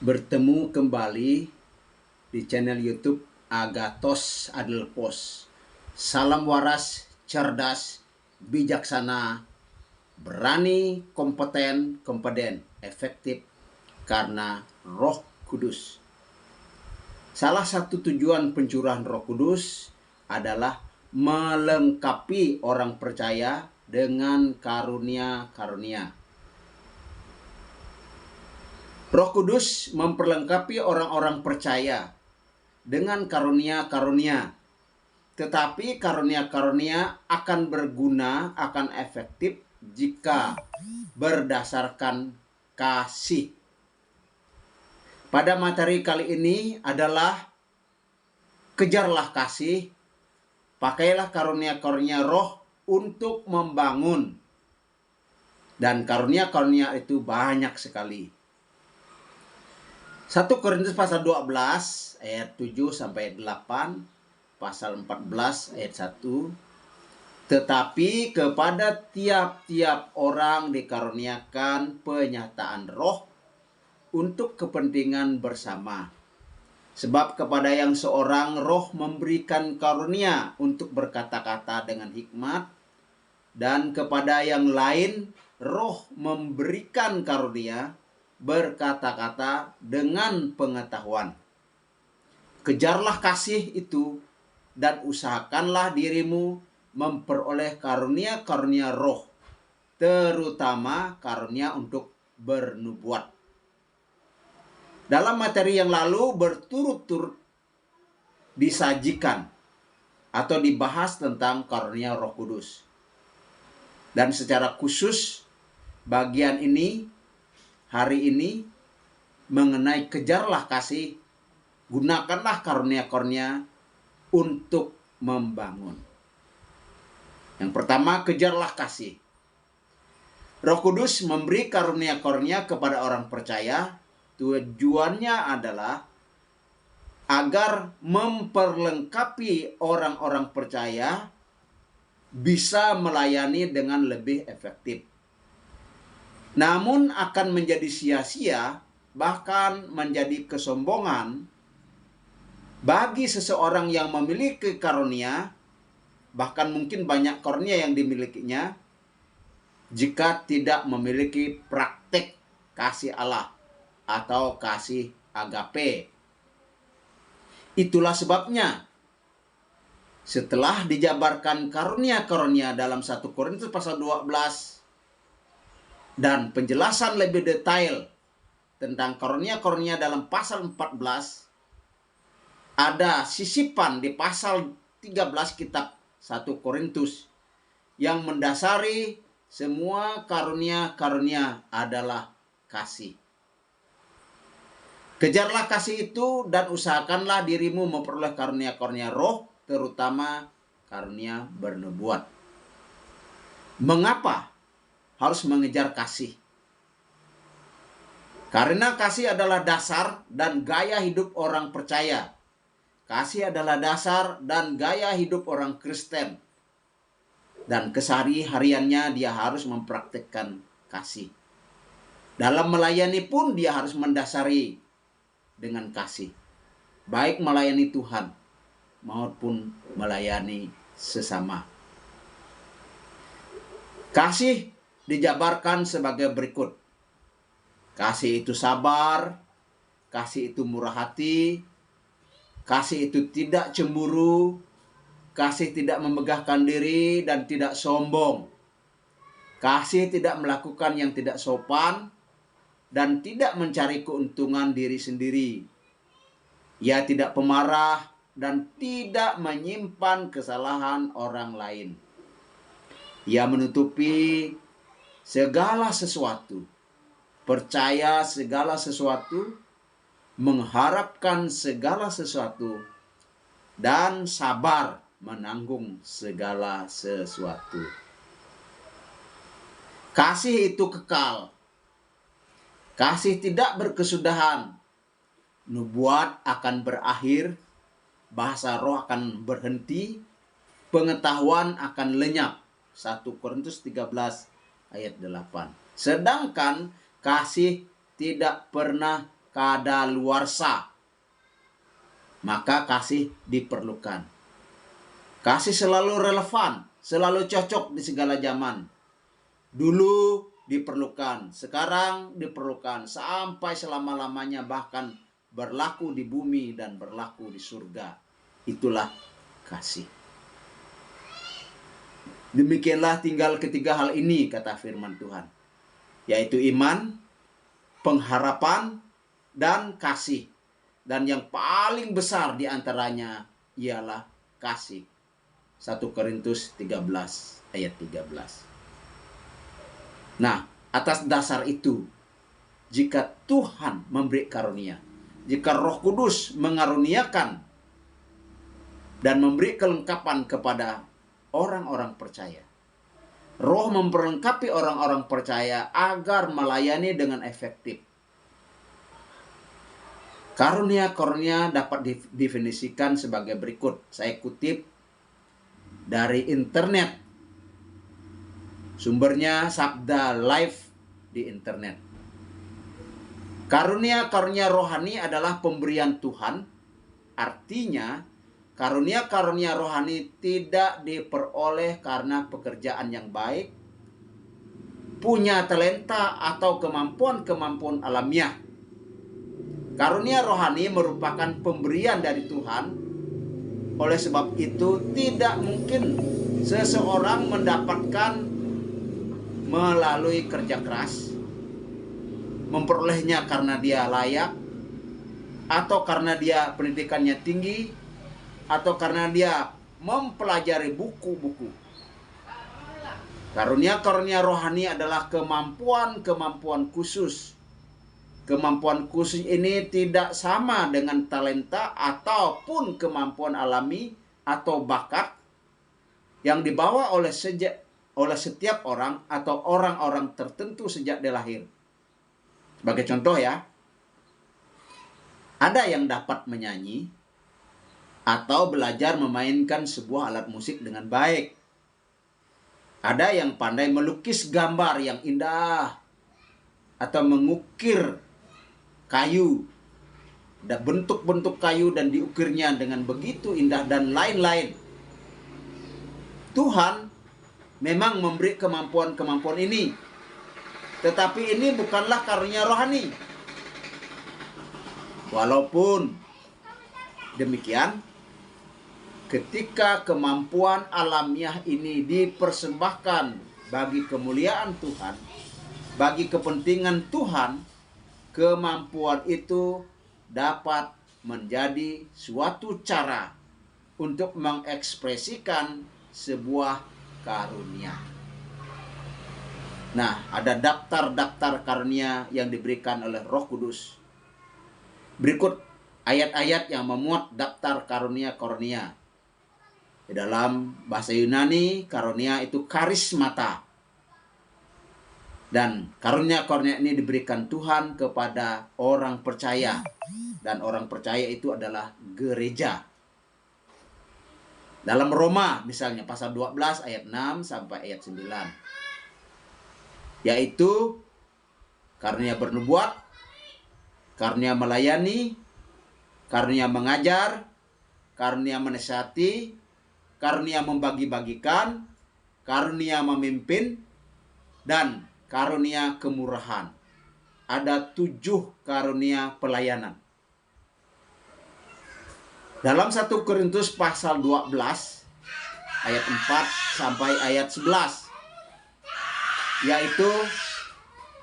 Bertemu kembali di channel YouTube Agathos Adelpos. Salam waras, cerdas, bijaksana, berani, kompeten, efektif karena Roh Kudus. Salah satu tujuan pencurahan Roh Kudus adalah melengkapi orang percaya dengan karunia-karunia. Roh Kudus memperlengkapi orang-orang percaya dengan karunia-karunia. Tetapi karunia-karunia akan berguna, akan efektif jika berdasarkan kasih. Pada materi kali ini adalah kejarlah kasih, pakailah karunia-karunia roh untuk membangun. Dan karunia-karunia itu banyak sekali. 1 Korintus pasal 12 ayat 7 sampai 8, pasal 14 ayat 1. Tetapi kepada tiap-tiap orang dikaruniakan penyataan roh untuk kepentingan bersama. Sebab kepada yang seorang roh memberikan karunia untuk berkata-kata dengan hikmat, dan kepada yang lain roh memberikan karunia berkata-kata dengan pengetahuan. Kejarlah kasih itu dan usahakanlah dirimu memperoleh karunia-karunia roh, terutama karunia untuk bernubuat. Dalam materi yang lalu berturut-turut disajikan atau dibahas tentang karunia Roh Kudus. Dan secara khusus bagian ini hari ini mengenai kejarlah kasih, gunakanlah karunia-karunia untuk membangun. Yang pertama, kejarlah kasih. Roh Kudus memberi karunia-karunia kepada orang percaya. Tujuannya adalah agar memperlengkapi orang-orang percaya bisa melayani dengan lebih efektif. Namun akan menjadi sia-sia, bahkan menjadi kesombongan bagi seseorang yang memiliki karunia, bahkan mungkin banyak karunia yang dimilikinya, jika tidak memiliki praktek kasih Allah atau kasih agape. Itulah sebabnya setelah dijabarkan karunia-karunia dalam 1 Korintus pasal 12 dan penjelasan lebih detail tentang karunia-karunia dalam pasal 14, ada sisipan di pasal 13 kitab 1 Korintus yang mendasari semua karunia-karunia adalah kasih. Kejarlah kasih itu dan usahakanlah dirimu memperoleh karunia-karunia roh, terutama karunia bernubuat. Mengapa harus mengejar kasih? Karena kasih adalah dasar dan gaya hidup orang percaya. Kasih adalah dasar dan gaya hidup orang Kristen. Dan kesehari-hariannya dia harus mempraktikkan kasih. Dalam melayani pun dia harus mendasari dengan kasih. Baik melayani Tuhan maupun melayani sesama. Kasih dijabarkan sebagai berikut. Kasih itu sabar, kasih itu murah hati, kasih itu tidak cemburu, kasih tidak memegahkan diri dan tidak sombong. Kasih tidak melakukan yang tidak sopan dan tidak mencari keuntungan diri sendiri. Ia tidak pemarah dan tidak menyimpan kesalahan orang lain. Ia menutupi segala sesuatu, percaya segala sesuatu, mengharapkan segala sesuatu, dan sabar menanggung segala sesuatu. Kasih itu kekal. Kasih tidak berkesudahan. Nubuat akan berakhir, bahasa roh akan berhenti, pengetahuan akan lenyap. 1 Korintus 13 ayat 8. Sedangkan kasih tidak pernah kadaluarsa, maka kasih diperlukan. Kasih selalu relevan, selalu cocok di segala zaman. Dulu diperlukan, sekarang diperlukan, sampai selama-lamanya, bahkan berlaku di bumi dan berlaku di surga. Itulah kasih. Demikianlah tinggal ketiga hal ini, kata firman Tuhan, yaitu iman, pengharapan, dan kasih. Dan yang paling besar di antaranya ialah kasih. 1 Korintus 13 ayat 13. Nah, atas dasar itu, jika Tuhan memberi karunia, jika Roh Kudus mengaruniakan dan memberi kelengkapan kepada orang-orang percaya, Roh memperlengkapi orang-orang percaya agar melayani dengan efektif. Karunia-karunia dapat didefinisikan sebagai berikut. Saya kutip dari internet. Sumbernya Sabda Live di internet. Karunia-karunia rohani adalah pemberian Tuhan. Artinya, karunia-karunia rohani tidak diperoleh karena pekerjaan yang baik, punya talenta, atau kemampuan-kemampuan alamiah. Karunia rohani merupakan pemberian dari Tuhan. Oleh sebab itu, tidak mungkin seseorang mendapatkan melalui kerja keras, memperolehnya karena dia layak, atau karena dia pendidikannya tinggi, atau karena dia mempelajari buku-buku. Karunia-karunia rohani adalah kemampuan-kemampuan khusus. Kemampuan khusus ini tidak sama dengan talenta ataupun kemampuan alami atau bakat yang dibawa oleh setiap orang atau orang-orang tertentu sejak dia lahir. Sebagai contoh ya, ada yang dapat menyanyi atau belajar memainkan sebuah alat musik dengan baik. Ada yang pandai melukis gambar yang indah atau mengukir kayu, ada bentuk-bentuk kayu dan diukirnya dengan begitu indah dan lain-lain. Tuhan memang memberi kemampuan-kemampuan ini, tetapi ini bukanlah karunia rohani. Walaupun demikian, ketika kemampuan alamiah ini dipersembahkan bagi kemuliaan Tuhan, bagi kepentingan Tuhan, kemampuan itu dapat menjadi suatu cara untuk mengekspresikan sebuah karunia. Nah, ada daftar-daftar karunia yang diberikan oleh Roh Kudus. Berikut ayat-ayat yang memuat daftar karunia-karunia. Di dalam bahasa Yunani, karunia itu karismata. Dan karunia-karunia ini diberikan Tuhan kepada orang percaya. Dan orang percaya itu adalah gereja. Dalam Roma misalnya pasal 12 ayat 6 sampai ayat 9. Yaitu karunia bernubuat, karunia melayani, karunia mengajar, karunia menasihati, karunia membagi-bagikan, karunia memimpin, dan karunia kemurahan. Ada 7 karunia pelayanan. Dalam 1 Korintus pasal 12 ayat 4 sampai ayat 11, yaitu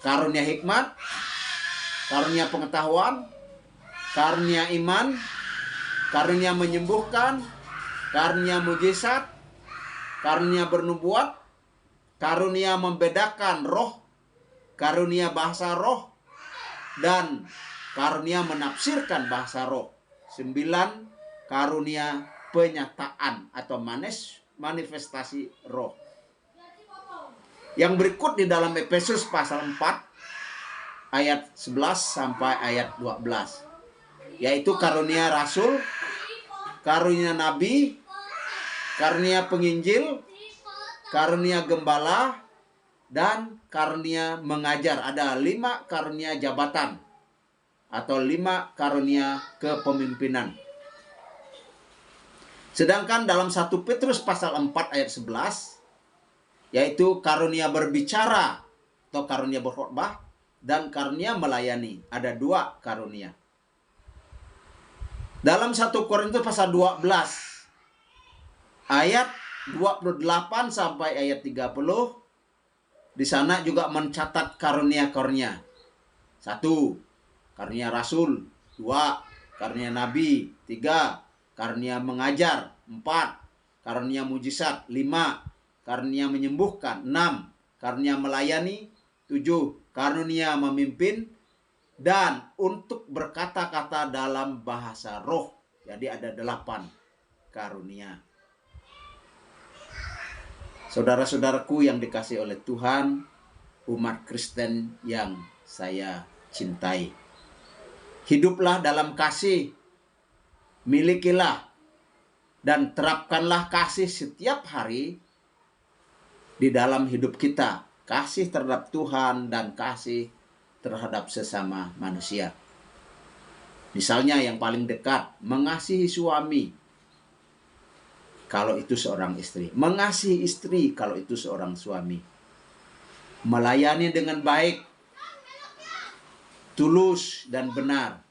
karunia hikmat, karunia pengetahuan, karunia iman, karunia menyembuhkan, karunia mujizat, karunia bernubuat, karunia membedakan roh, karunia bahasa roh, dan karunia menafsirkan bahasa roh. 9 karunia penyataan atau manifestasi roh. Yang berikut di dalam Efesus pasal 4 ayat 11 sampai ayat 12, yaitu karunia rasul, karunia nabi, karunia penginjil, karunia gembala, dan karunia mengajar. Ada 5 karunia jabatan. atau 5 karunia kepemimpinan. Sedangkan dalam 1 Petrus pasal 4 ayat 11, yaitu karunia berbicara atau karunia berkhotbah dan karunia melayani. Ada 2 karunia. Dalam 1 Korintus pasal 12 ayat 28 sampai ayat 30, di sana juga mencatat karunia-karunia. 1, karunia rasul. 2, karunia nabi. 3, karunia mengajar. 4, karunia mujizat. 5, karunia menyembuhkan. 6, karunia melayani. 7, karunia memimpin. Dan untuk berkata-kata dalam bahasa roh. Jadi ada 8 karunia. Saudara-saudaraku yang dikasihi oleh Tuhan, umat Kristen yang saya cintai, hiduplah dalam kasih, milikilah dan terapkanlah kasih setiap hari di dalam hidup kita. Kasih terhadap Tuhan dan kasih terhadap sesama manusia. Misalnya yang paling dekat, mengasihi suami kalau itu seorang istri, mengasihi istri kalau itu seorang suami, melayani dengan baik, tulus dan benar,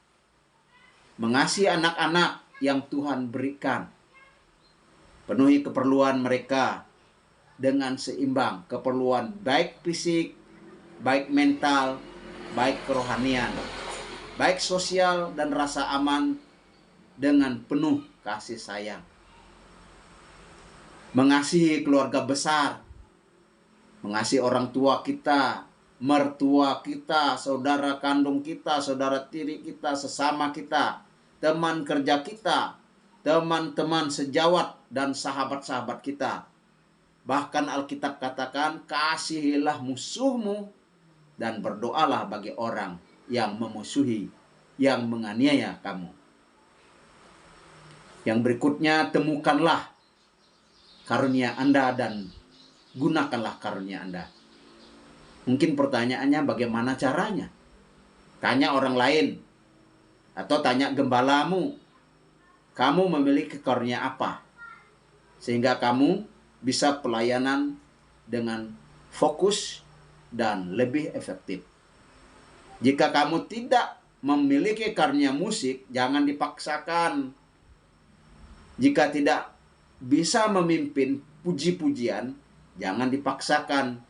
mengasihi anak-anak yang Tuhan berikan, penuhi keperluan mereka dengan seimbang, keperluan baik fisik, baik mental, baik kerohanian, baik sosial dan rasa aman dengan penuh kasih sayang. Mengasihi keluarga besar, mengasihi orang tua kita, mertua kita, saudara kandung kita, saudara tiri kita, sesama kita, teman kerja kita, teman-teman sejawat dan sahabat-sahabat kita. Bahkan Alkitab katakan, kasihilah musuhmu dan berdoalah bagi orang yang memusuhi, yang menganiaya kamu. Yang berikutnya, temukanlah karunia Anda dan gunakanlah karunia Anda. Mungkin pertanyaannya bagaimana caranya? Tanya orang lain atau tanya gembalamu. Kamu memiliki karunia apa? Sehingga kamu bisa pelayanan dengan fokus dan lebih efektif. Jika kamu tidak memiliki karunia musik, jangan dipaksakan. Jika tidak bisa memimpin puji-pujian, jangan dipaksakan.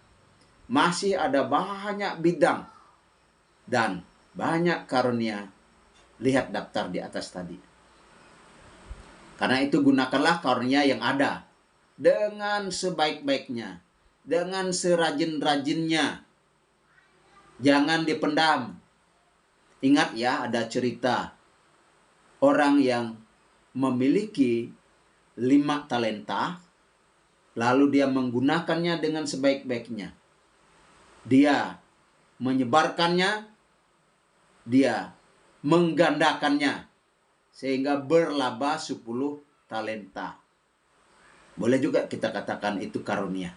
Masih ada banyak bidang dan banyak karunia. Lihat daftar di atas tadi. Karena itu gunakanlah karunia yang ada dengan sebaik-baiknya, dengan serajin-rajinnya. Jangan dipendam. Ingat ya, ada cerita orang yang memiliki 5 talenta, lalu dia menggunakannya dengan sebaik-baiknya. Dia menyebarkannya, dia menggandakannya, sehingga berlaba 10 talenta. Boleh juga kita katakan itu karunia.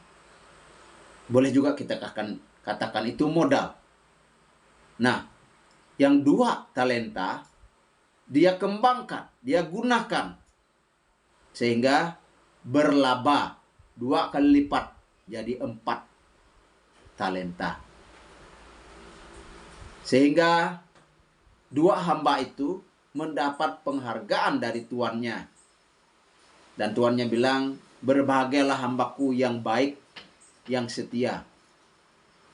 Boleh juga kita katakan itu modal. Nah, yang 2 talenta, dia kembangkan, dia gunakan, sehingga berlaba 2 kali lipat, jadi 4 talenta. Sehingga 2 hamba itu mendapat penghargaan dari tuannya. Dan tuannya bilang, berbahagialah hambaku yang baik, yang setia.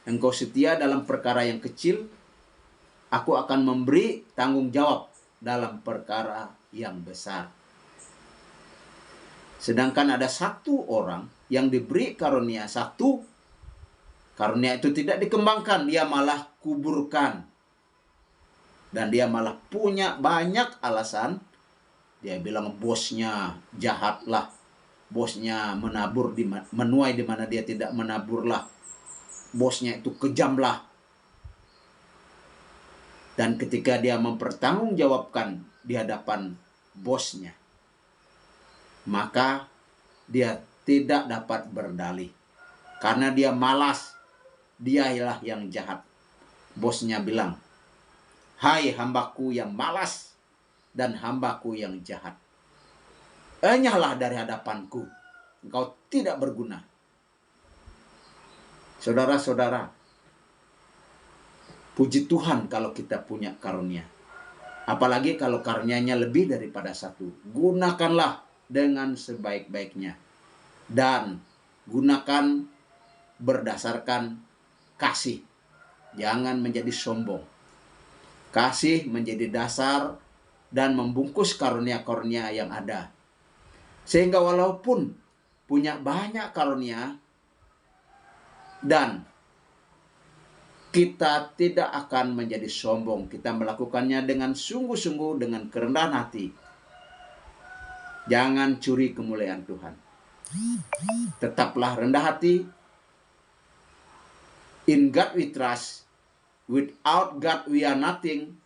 Engkau setia dalam perkara yang kecil, aku akan memberi tanggung jawab dalam perkara yang besar. Sedangkan ada 1 orang yang diberi karunia 1, karunia itu tidak dikembangkan, dia malah kuburkan. Dan dia malah punya banyak alasan. Dia bilang bosnya jahatlah, bosnya menuai di mana dia tidak menaburlah, bosnya itu kejamlah. Dan ketika dia mempertanggungjawabkan di hadapan bosnya, maka dia tidak dapat berdalih. Karena dia malas, dialah yang jahat. Bosnya bilang, Hai hambaku yang malas dan hambaku yang jahat, enyahlah dari hadapanku, engkau tidak berguna. Saudara-saudara, puji Tuhan kalau kita punya karunia. Apalagi kalau karunia-Nya lebih daripada satu. Gunakanlah dengan sebaik-baiknya. Dan gunakan berdasarkan kasih. Jangan menjadi sombong. Kasih menjadi dasar dan membungkus karunia-karunia yang ada. Sehingga walaupun punya banyak karunia dan kita tidak akan menjadi sombong. Kita melakukannya dengan sungguh-sungguh, dengan kerendahan hati. Jangan curi kemuliaan Tuhan. Tetaplah rendah hati. In God we trust. Without God we are nothing.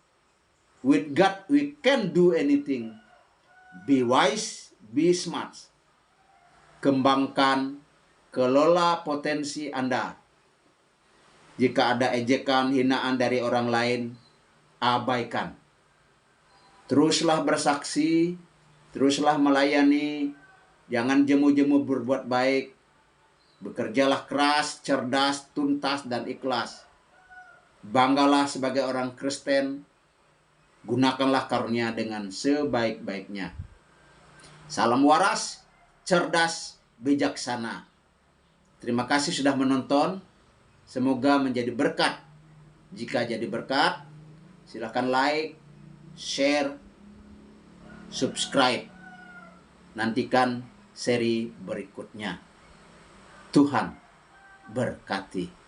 With God we can do anything. Be wise, be smart. Kembangkan, kelola potensi Anda. Jika ada ejekan, hinaan dari orang lain, abaikan. Teruslah bersaksi, teruslah melayani, jangan jemu-jemu berbuat baik. Bekerjalah keras, cerdas, tuntas, dan ikhlas. Banggalah sebagai orang Kristen. Gunakanlah karunia dengan sebaik-baiknya. Salam waras, cerdas, bijaksana. Terima kasih sudah menonton. Semoga menjadi berkat. Jika jadi berkat, silakan like, share, subscribe. Nantikan seri berikutnya. Tuhan berkati.